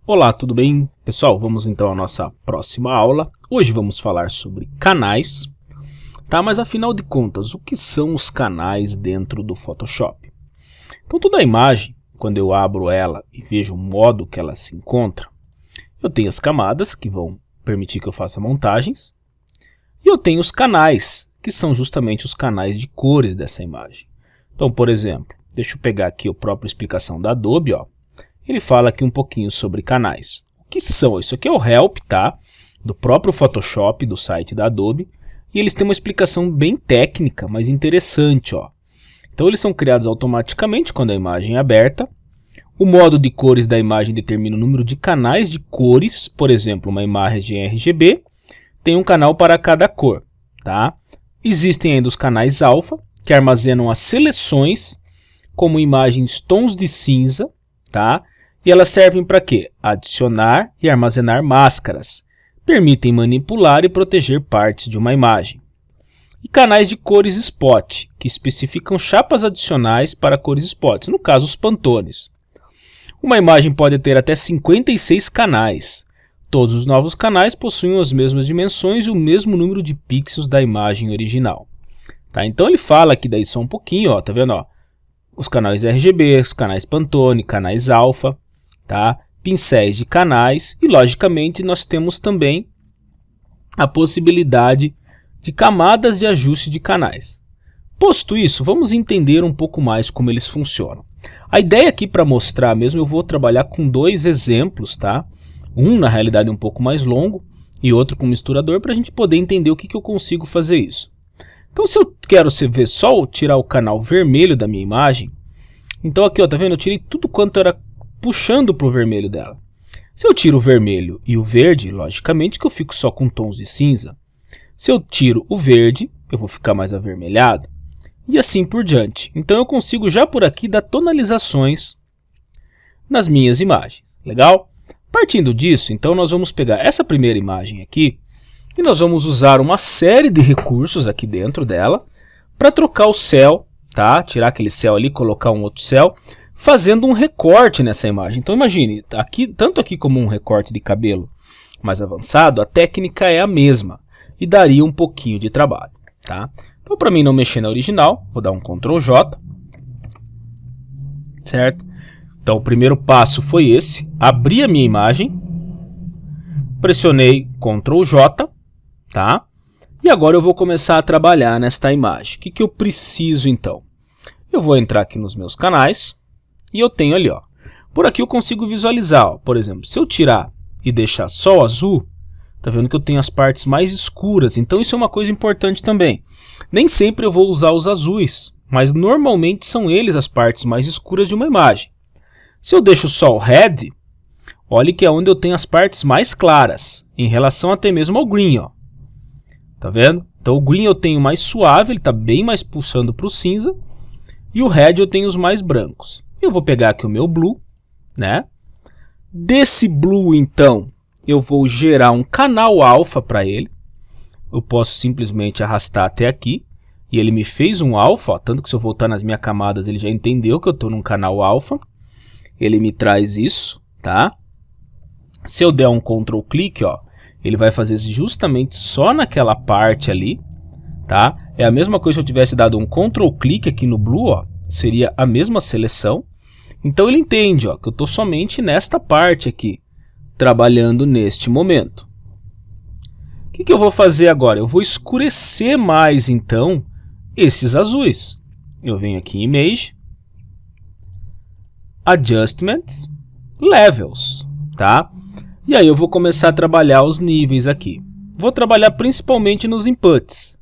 Olá, tudo bem? Pessoal, vamos então à nossa próxima aula. Hoje vamos falar sobre canais, tá? Mas afinal de contas, o que são os canais dentro do Photoshop? Então toda a imagem, quando eu abro ela e vejo o modo que ela se encontra, eu tenho as camadas que vão permitir que eu faça montagens, e eu tenho os canais, que são justamente os canais de cores dessa imagem. Então, por exemplo, deixa eu pegar aqui a própria explicação da Adobe, ó. Ele fala aqui um pouquinho sobre canais. O que são? Isso aqui é o Help, tá? Do próprio Photoshop, do site da Adobe. E eles têm uma explicação bem técnica, mas interessante, ó. Então eles são criados automaticamente quando a imagem é aberta. O modo de cores da imagem determina o número de canais de cores. Por exemplo, uma imagem RGB tem um canal para cada cor, tá? Existem ainda os canais alfa, que armazenam as seleções, como imagens tons de cinza, tá? E elas servem para quê? Adicionar e armazenar máscaras. Permitem manipular e proteger partes de uma imagem. E canais de cores spot, que especificam chapas adicionais para cores spots, no caso os pantones. Uma imagem pode ter até 56 canais. Todos os novos canais possuem as mesmas dimensões e o mesmo número de pixels da imagem original. Tá? Então ele fala aqui daí só um pouquinho, ó, tá vendo? Ó? Os canais RGB, os canais Pantone, canais alfa, tá? Pincéis de canais e, logicamente, nós temos também a possibilidade de camadas de ajuste de canais. Posto isso, vamos entender um pouco mais como eles funcionam. A ideia aqui para mostrar mesmo, eu vou trabalhar com dois exemplos, tá? Um, na realidade, um pouco mais longo e outro com misturador para a gente poder entender o que eu consigo fazer isso. Então, se eu quero ver só tirar o canal vermelho da minha imagem, então aqui, ó, tá vendo? Eu tirei tudo quanto era puxando para o vermelho dela. Se eu tiro o vermelho e o verde, logicamente que eu fico só com tons de cinza. Se eu tiro o verde, eu vou ficar mais avermelhado. E assim por diante. Então eu consigo já por aqui dar tonalizações nas minhas imagens. Legal? Partindo disso, então nós vamos pegar essa primeira imagem aqui e nós vamos usar uma série de recursos aqui dentro dela para trocar o céu, tá? Tirar aquele céu ali, colocar um outro céu, fazendo um recorte nessa imagem. Então imagine, aqui, tanto aqui como um recorte de cabelo mais avançado, a técnica é a mesma e daria um pouquinho de trabalho, tá? Então, para mim não mexer na original, vou dar um Ctrl J, certo? Então o primeiro passo foi esse, abri a minha imagem, pressionei Ctrl J, tá? E agora eu vou começar a trabalhar nesta imagem. O que eu preciso então? Eu vou entrar aqui nos meus canais e eu tenho ali, ó. Por aqui eu consigo visualizar, ó. Por exemplo, se eu tirar e deixar só o azul, tá vendo que eu tenho as partes mais escuras. Então isso é uma coisa importante também. Nem sempre eu vou usar os azuis, mas normalmente são eles as partes mais escuras de uma imagem. Se eu deixo só o red, olhe que é onde eu tenho as partes mais claras, em relação até mesmo ao green, ó. Tá vendo? Então o green eu tenho mais suave, ele está bem mais puxando para o cinza. E o red eu tenho os mais brancos. Eu vou pegar aqui o meu blue, né? Desse blue, então, eu vou gerar um canal alfa para ele. Eu posso simplesmente arrastar até aqui. E ele me fez um alfa, ó, tanto que se eu voltar nas minhas camadas, ele já entendeu que eu estou num canal alfa. Ele me traz isso, tá? Se eu der um Ctrl clique, ó, ele vai fazer justamente só naquela parte ali, tá? É a mesma coisa se eu tivesse dado um Ctrl clique aqui no Blue, ó, seria a mesma seleção. Então ele entende, ó, que eu estou somente nesta parte aqui, trabalhando neste momento. O que eu vou fazer agora? Eu vou escurecer mais, então, esses azuis. Eu venho aqui em Image, Adjustments, Levels, tá? E aí eu vou começar a trabalhar os níveis aqui. Vou trabalhar principalmente nos inputs.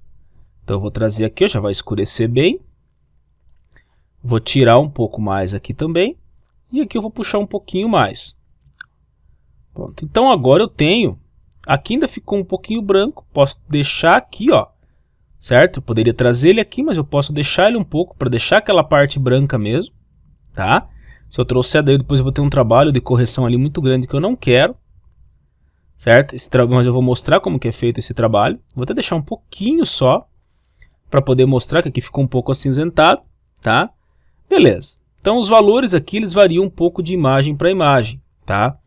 Então eu vou trazer aqui, já vai escurecer bem. Vou tirar um pouco mais aqui também. E aqui eu vou puxar um pouquinho mais. Pronto. Então agora eu tenho... Aqui ainda ficou um pouquinho branco. Posso deixar aqui, ó. Certo? Eu poderia trazer ele aqui, mas eu posso deixar ele um pouco para deixar aquela parte branca mesmo. Tá? Se eu trouxer daí, depois eu vou ter um trabalho de correção ali muito grande que eu não quero. Certo? Mas eu vou mostrar como que é feito esse trabalho. Vou até deixar um pouquinho só, para poder mostrar que aqui ficou um pouco acinzentado, tá? Beleza. Então os valores aqui, eles variam um pouco de imagem para imagem, tá?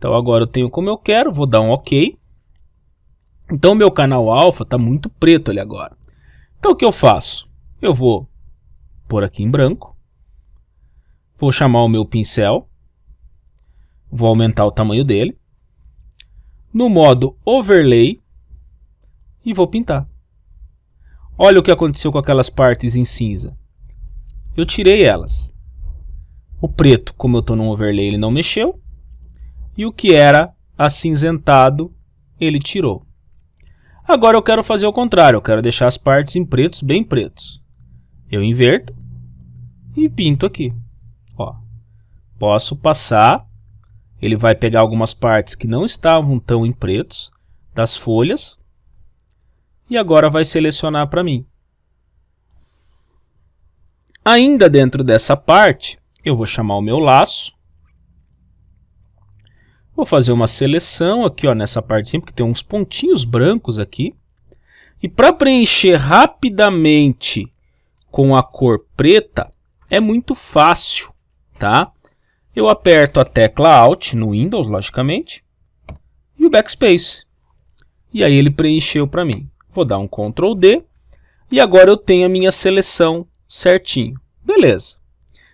Então agora eu tenho como eu quero, vou dar um OK. Então o meu canal alfa está muito preto ali agora. Então o que eu faço? Eu vou pôr aqui em branco. Vou chamar o meu pincel. Vou aumentar o tamanho dele. No modo Overlay. E vou pintar. Olha o que aconteceu com aquelas partes em cinza. Eu tirei elas. O preto, como eu estou no overlay, ele não mexeu. E o que era acinzentado, ele tirou. Agora eu quero fazer o contrário. Eu quero deixar as partes em pretos, bem pretos. Eu inverto e pinto aqui. Ó, posso passar. Ele vai pegar algumas partes que não estavam tão em pretos das folhas. E agora vai selecionar para mim. Ainda dentro dessa parte, eu vou chamar o meu laço. Vou fazer uma seleção aqui, ó, nessa partezinha, porque tem uns pontinhos brancos aqui. E para preencher rapidamente com a cor preta, é muito fácil, tá? Eu aperto a tecla Alt no Windows, logicamente, e o Backspace. E aí ele preencheu para mim. Vou dar um Ctrl D e agora eu tenho a minha seleção certinho. Beleza.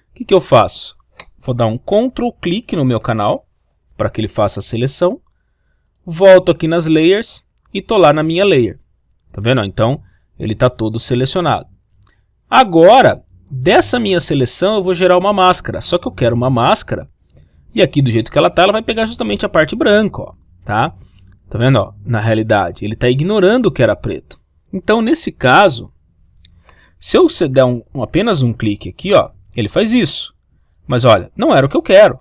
O que eu faço? Vou dar um Ctrl clique no meu canal para que ele faça a seleção. Volto aqui nas layers e tô lá na minha layer. Tá vendo? Então ele está todo selecionado. Agora, dessa minha seleção eu vou gerar uma máscara. Só que eu quero uma máscara e aqui do jeito que ela está, ela vai pegar justamente a parte branca, ó, tá? Tá vendo? Ó, na realidade, ele está ignorando o que era preto. Então, nesse caso, se eu der apenas um clique aqui, ó, ele faz isso. Mas olha, não era o que eu quero,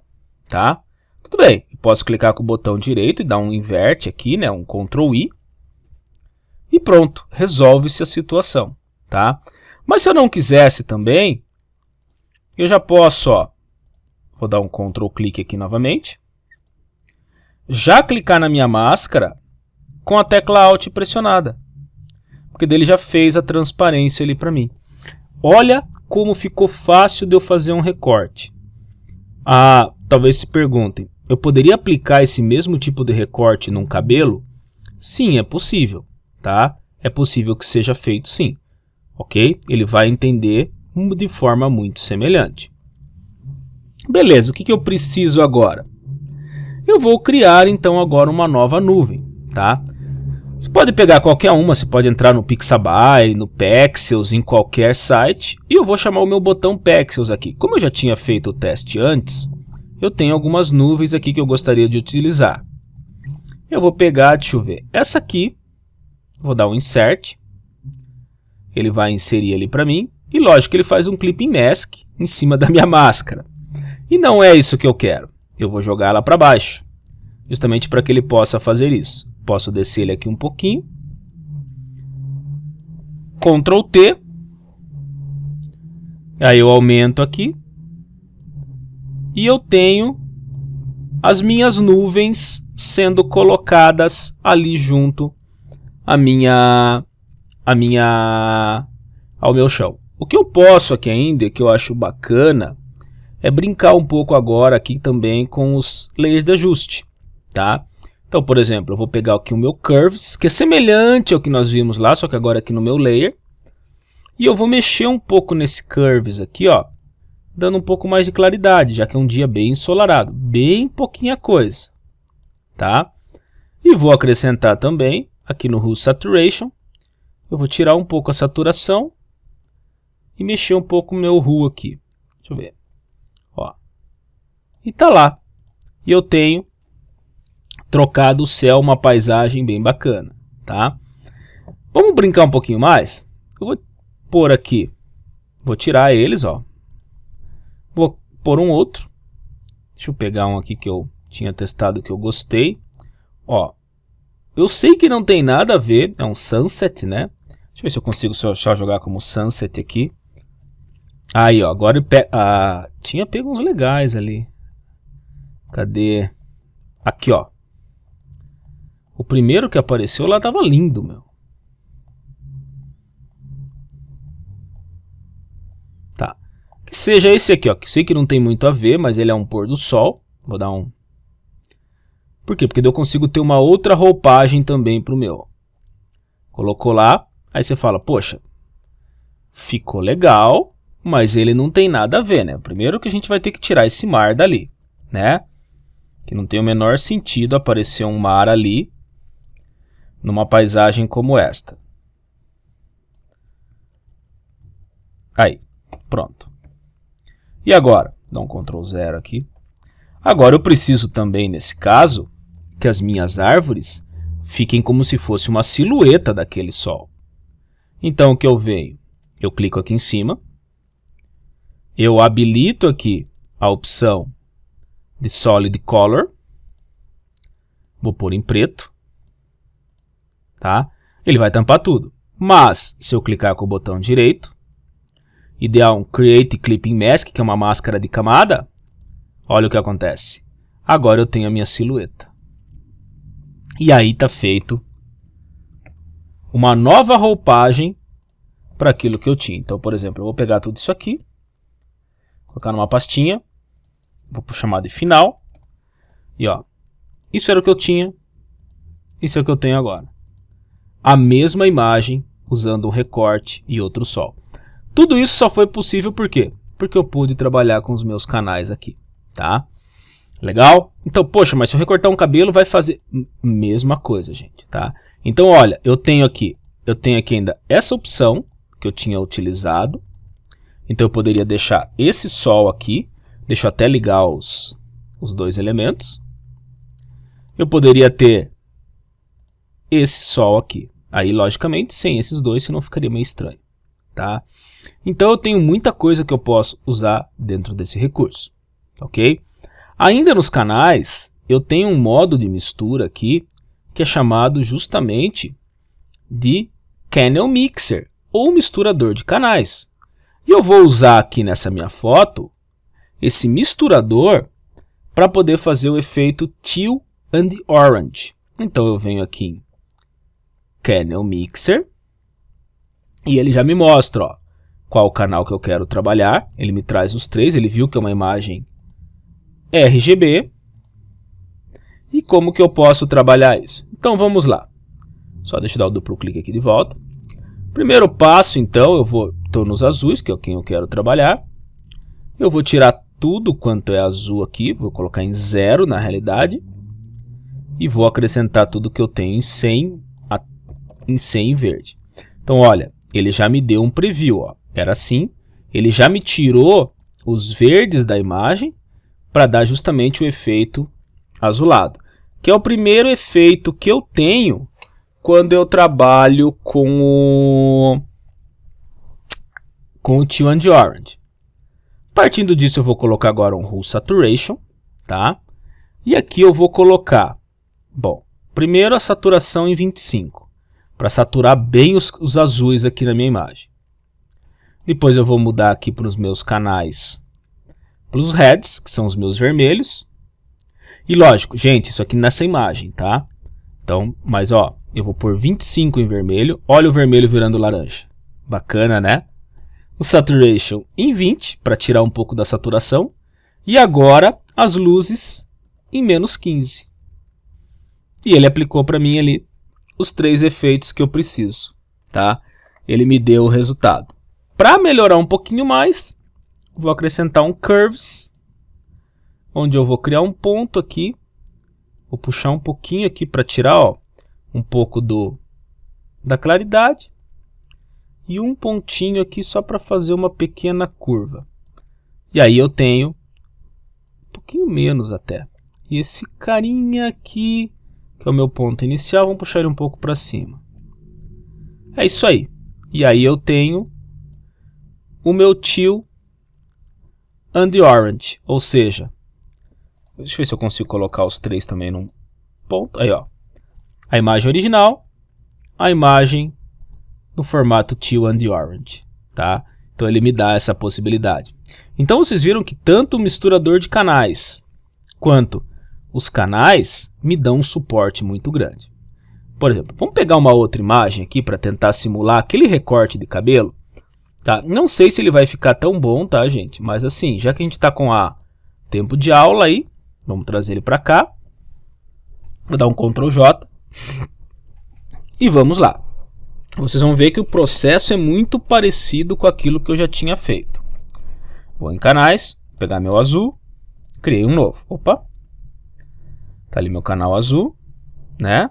tá? Tudo bem, eu posso clicar com o botão direito e dar um inverte aqui, né? Um Ctrl I. E pronto, resolve-se a situação, tá? Mas se eu não quisesse também, eu já posso, ó, vou dar um Ctrl clique aqui novamente. Já clicar na minha máscara com a tecla Alt pressionada. Porque dele já fez a transparência ali para mim. Olha como ficou fácil de eu fazer um recorte. Ah, talvez se perguntem, eu poderia aplicar esse mesmo tipo de recorte num cabelo? Sim, é possível, tá? É possível que seja feito sim, ok? Ele vai entender de forma muito semelhante. Beleza, o que eu preciso agora? Eu vou criar então agora uma nova nuvem, tá? Você pode pegar qualquer uma, você pode entrar no Pixabay, no Pexels, em qualquer site. E eu vou chamar o meu botão Pexels aqui. Como eu já tinha feito o teste antes, eu tenho algumas nuvens aqui que eu gostaria de utilizar. Eu vou pegar, deixa eu ver, essa aqui, vou dar um Insert. Ele vai inserir ali para mim. E lógico que ele faz um Clipping Mask em cima da minha máscara. E não é isso que eu quero. Eu vou jogar ela para baixo, justamente para que ele possa fazer isso. Posso descer ele aqui um pouquinho. Ctrl T. Aí eu aumento aqui. E eu tenho as minhas nuvens sendo colocadas ali junto ao meu chão. O que eu posso aqui ainda, que eu acho bacana, é brincar um pouco agora aqui também com os layers de ajuste, tá? Então, por exemplo, eu vou pegar aqui o meu Curves, que é semelhante ao que nós vimos lá, só que agora aqui no meu Layer. E eu vou mexer um pouco nesse Curves aqui, ó, dando um pouco mais de claridade, já que é um dia bem ensolarado. Bem pouquinha coisa, tá? E vou acrescentar também, aqui no Hue Saturation, eu vou tirar um pouco a saturação e mexer um pouco no meu Hue aqui. Deixa eu ver. Ó. E tá lá. E eu tenho trocado o céu, uma paisagem bem bacana, tá? Vamos brincar um pouquinho mais? Eu vou pôr aqui, vou tirar eles, ó. Vou pôr um outro. Deixa eu pegar um aqui que eu tinha testado que eu gostei. Ó, eu sei que não tem nada a ver, é um sunset, né? Deixa eu ver se eu consigo só jogar como sunset aqui. Aí, ó, agora tinha pego uns legais ali. Cadê? Aqui, ó. O primeiro que apareceu lá tava lindo, meu. Tá. Que seja esse aqui, ó. Que sei que não tem muito a ver, mas ele é um pôr do sol. Vou dar um Por quê? Porque daí eu consigo ter uma outra roupagem também para o meu. Colocou lá, aí você fala, poxa, ficou legal, mas ele não tem nada a ver, né? Primeiro que a gente vai ter que tirar esse mar dali, né? Que não tem o menor sentido aparecer um mar ali numa paisagem como esta. Aí, pronto. E agora? Dá um Ctrl 0 aqui. Agora eu preciso também, nesse caso, que as minhas árvores fiquem como se fosse uma silhueta daquele sol. Então o que eu venho? Eu clico aqui em cima. Eu habilito aqui a opção de Solid Color. Vou pôr em preto. Tá? Ele vai tampar tudo. Mas, se eu clicar com o botão direito e der um Create Clipping Mask, que é uma máscara de camada, olha o que acontece. Agora eu tenho a minha silhueta. E aí está feito uma nova roupagem para aquilo que eu tinha. Então, por exemplo, eu vou pegar tudo isso aqui, colocar numa pastinha, vou chamar de final, e ó, isso era o que eu tinha, isso é o que eu tenho agora. A mesma imagem, usando um recorte e outro sol. Tudo isso só foi possível por quê? Porque eu pude trabalhar com os meus canais aqui, tá? Legal? Então, poxa, mas se eu recortar um cabelo vai fazer mesma coisa, gente, tá? Então, olha, eu tenho aqui ainda essa opção que eu tinha utilizado. Então, eu poderia deixar esse sol aqui, deixa eu até ligar os dois elementos. Eu poderia ter esse sol aqui. Aí, logicamente, sem esses dois, senão ficaria meio estranho, tá? Então, eu tenho muita coisa que eu posso usar dentro desse recurso, ok? Ainda nos canais, eu tenho um modo de mistura aqui, que é chamado justamente de Canal Mixer, ou misturador de canais. E eu vou usar aqui nessa minha foto, esse misturador, para poder fazer o efeito Teal and Orange. Então, eu venho aqui em Canal Mixer, e ele já me mostra, ó, qual canal que eu quero trabalhar. Ele me traz os três, ele viu que é uma imagem RGB. E como que eu posso trabalhar isso? Então vamos lá. Só deixa eu dar o duplo clique aqui de volta. Primeiro passo, então, estou nos azuis, que é quem eu quero trabalhar. Eu vou tirar tudo quanto é azul aqui, vou colocar em 0 na realidade. E vou acrescentar tudo que eu tenho em 100 em verde. Então, olha, ele já me deu um preview, ó. Era assim, ele já me tirou os verdes da imagem para dar justamente o efeito azulado, que é o primeiro efeito que eu tenho quando eu trabalho com o Teal and Orange. Partindo disso, eu vou colocar agora um Hue Saturation, tá? E aqui eu vou colocar, bom, primeiro a saturação em 25, para saturar bem os azuis aqui na minha imagem. Depois eu vou mudar aqui para os meus canais, para os reds, que são os meus vermelhos. E lógico, gente, isso aqui nessa imagem, tá? Então, mas ó, eu vou pôr 25 em vermelho. Olha o vermelho virando laranja. Bacana, né? O Saturation em 20, para tirar um pouco da saturação. E agora, as luzes em menos 15. E ele aplicou para mim ali os 3 efeitos que eu preciso, tá? Ele me deu o resultado. Para melhorar um pouquinho mais, vou acrescentar um Curves, onde eu vou criar um ponto aqui. Vou puxar um pouquinho aqui para tirar, ó, um pouco da claridade. E um pontinho aqui só para fazer uma pequena curva. E aí eu tenho um pouquinho menos até. E esse carinha aqui, que é o meu ponto inicial, vamos puxar ele um pouco para cima. É isso aí. E aí eu tenho o meu Teal and Orange, ou seja, deixa eu ver se eu consigo colocar os 3 também num ponto. Aí, ó, a imagem original, a imagem no formato Teal and Orange, tá? Então ele me dá essa possibilidade. Então vocês viram que tanto o misturador de canais quanto os canais me dão um suporte muito grande. Por exemplo, vamos pegar uma outra imagem aqui para tentar simular aquele recorte de cabelo. Tá? Não sei se ele vai ficar tão bom, tá, gente? Mas assim, já que a gente está com tempo de aula aí, vamos trazer ele para cá. Vou dar um Ctrl J. E vamos lá. Vocês vão ver que o processo é muito parecido com aquilo que eu já tinha feito. Vou em canais, pegar meu azul, criei um novo. Opa! Tá ali meu canal azul, né?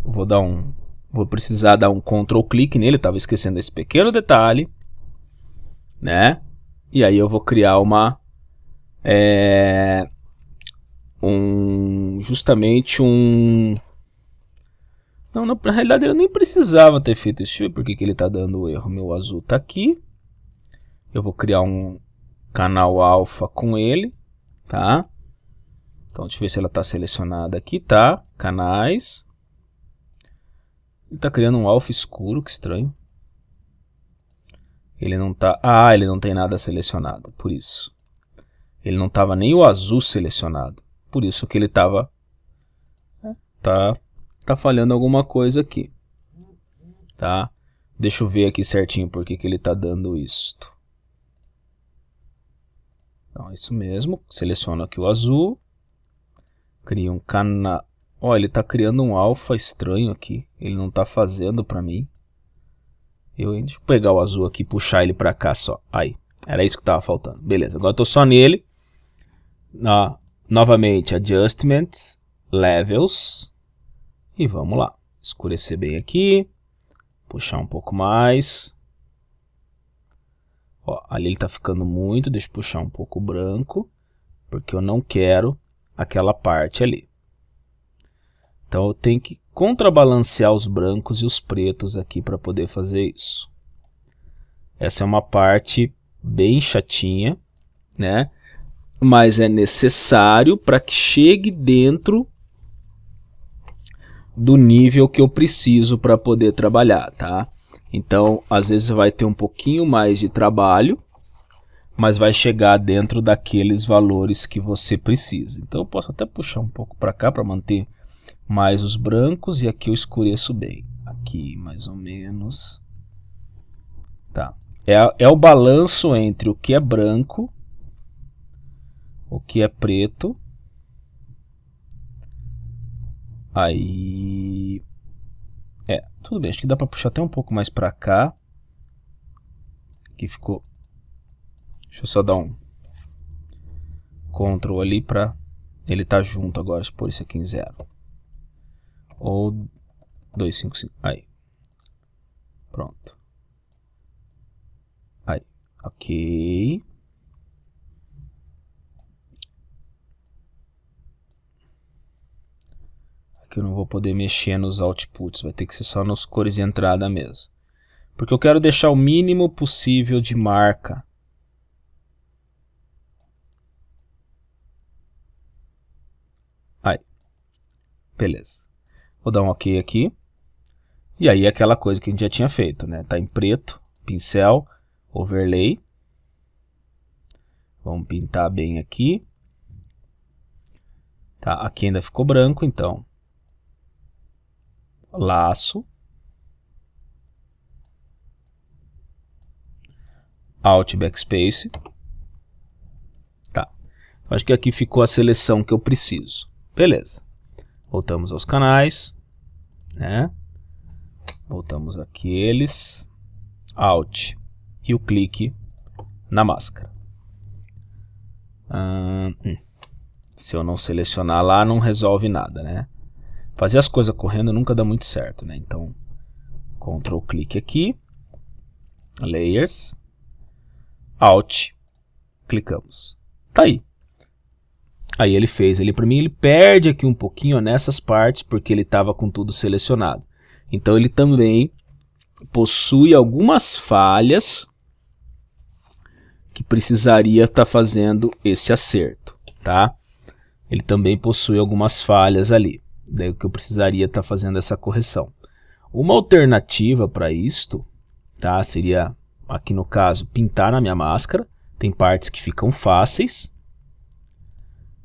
Vou precisar dar um Ctrl clique nele, estava esquecendo esse pequeno detalhe, né? E aí eu vou criar justamente um... Não, na realidade eu nem precisava ter feito isso. Deixa eu ver por que ele está dando erro. Meu azul está aqui. Eu vou criar um canal alfa com ele, tá? Então deixa eu ver se ela está selecionada aqui, tá? Canais. Ele está criando um alfa escuro, que estranho. Ele não tá... Ah, ele não tem nada selecionado, por isso. Ele não estava nem o azul selecionado. Por isso que ele estava... Tá falhando alguma coisa aqui. Tá? Deixa eu ver aqui certinho por que ele está dando isto. Então, é isso mesmo. Seleciono aqui o azul. Crio um canal... Ó, ele está criando um alfa estranho aqui. Ele não está fazendo para mim. Deixa eu pegar o azul aqui e puxar ele para cá só. Aí, era isso que estava faltando. Beleza, agora eu estou só nele. Novamente, Adjustments, Levels. E vamos lá. Escurecer bem aqui. Puxar um pouco mais. Ó, ali ele está ficando muito. Deixa eu puxar um pouco o branco. Porque eu não quero aquela parte ali. Então eu tenho que contrabalancear os brancos e os pretos aqui para poder fazer isso. Essa é uma parte bem chatinha, né? Mas é necessário para que chegue dentro do nível que eu preciso para poder trabalhar, tá? Então, às vezes vai ter um pouquinho mais de trabalho, mas vai chegar dentro daqueles valores que você precisa. Então, eu posso até puxar um pouco para cá para manter mais os brancos e aqui eu escureço bem. Aqui, mais ou menos. Tá. É o balanço entre o que é branco, o que é preto. Aí... tudo bem, acho que dá para puxar até um pouco mais para cá. Aqui ficou... Deixa eu só dar um Ctrl ali para ele tá junto agora. Deixa eu pôr isso aqui em 0. Ou 255. Aí. Pronto. Aí. Ok. Aqui eu não vou poder mexer nos outputs. Vai ter que ser só nas cores de entrada mesmo. Porque eu quero deixar o mínimo possível de marca. Aí. Beleza. Vou dar um OK aqui. E aí aquela coisa que a gente já tinha feito, né? Tá em preto, pincel, overlay. Vamos pintar bem aqui. Tá, aqui ainda ficou branco, então. Laço. Alt Backspace. Tá. Acho que aqui ficou a seleção que eu preciso. Beleza. Voltamos aos canais, né? Voltamos àqueles, Alt e o clique na máscara. Se eu não selecionar lá, não resolve nada, né? Fazer as coisas correndo nunca dá muito certo, né? Então, Ctrl clique aqui, Layers, Alt, clicamos. Tá aí. Aí ele fez ali para mim, ele perde aqui um pouquinho nessas partes, porque ele estava com tudo selecionado. Então ele também possui algumas falhas que precisaria estar fazendo esse acerto, tá? Ele também possui algumas falhas ali, daí que eu precisaria estar fazendo essa correção. Uma alternativa para isto, tá? Seria, aqui no caso, pintar na minha máscara. Tem partes que ficam fáceis.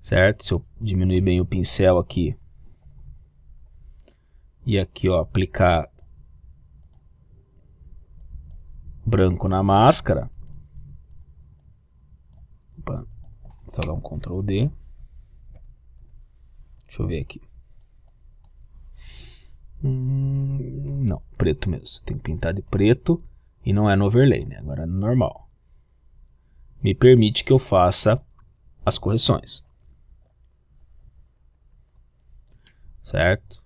Certo? Se eu diminuir bem o pincel aqui e aqui, ó, aplicar branco na máscara. Opa, só dar um Ctrl D. Deixa eu ver aqui. Não, preto mesmo. Tem que pintar de preto e não é no overlay, né? Agora é no normal. Me permite que eu faça as correções. Certo?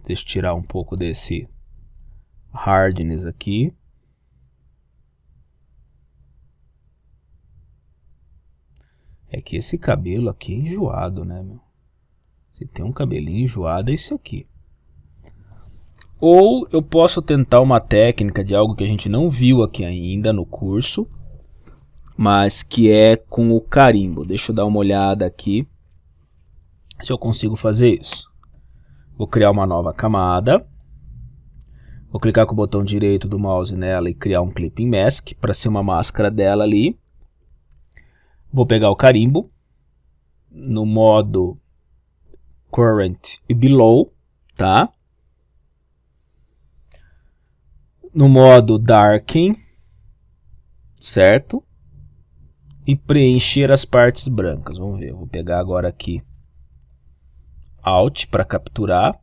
Deixa eu tirar um pouco desse hardness aqui. É que esse cabelo aqui é enjoado, né, meu? Se tem um cabelinho enjoado, é esse aqui. Ou eu posso tentar uma técnica de algo que a gente não viu aqui ainda no curso, mas que é com o carimbo. Deixa eu dar uma olhada aqui se eu consigo fazer isso. Vou criar uma nova camada. Vou clicar com o botão direito do mouse nela e criar um Clipping Mask para ser uma máscara dela ali. Vou pegar o carimbo no modo Current e Below, tá? No modo Darken, certo? E preencher as partes brancas. Vamos ver, eu vou pegar agora aqui Alt para capturar.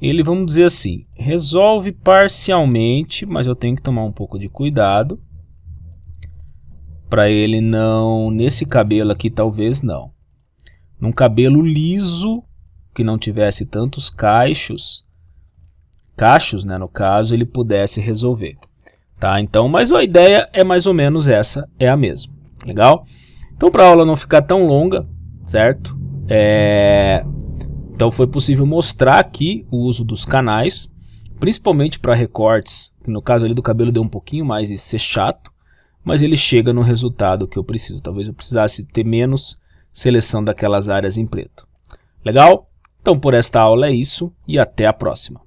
Ele, vamos dizer assim, resolve parcialmente, mas eu tenho que tomar um pouco de cuidado para ele não, nesse cabelo aqui talvez não. Num cabelo liso, que não tivesse tantos cachos, né, no caso, ele pudesse resolver. Tá? Então, mas a ideia é mais ou menos essa, é a mesma. Legal? Então, para a aula não ficar tão longa, certo? Então foi possível mostrar aqui o uso dos canais, principalmente para recortes, que no caso ali do cabelo deu um pouquinho mais de ser chato, mas ele chega no resultado que eu preciso. Talvez eu precisasse ter menos seleção daquelas áreas em preto. Legal? Então por esta aula é isso e até a próxima.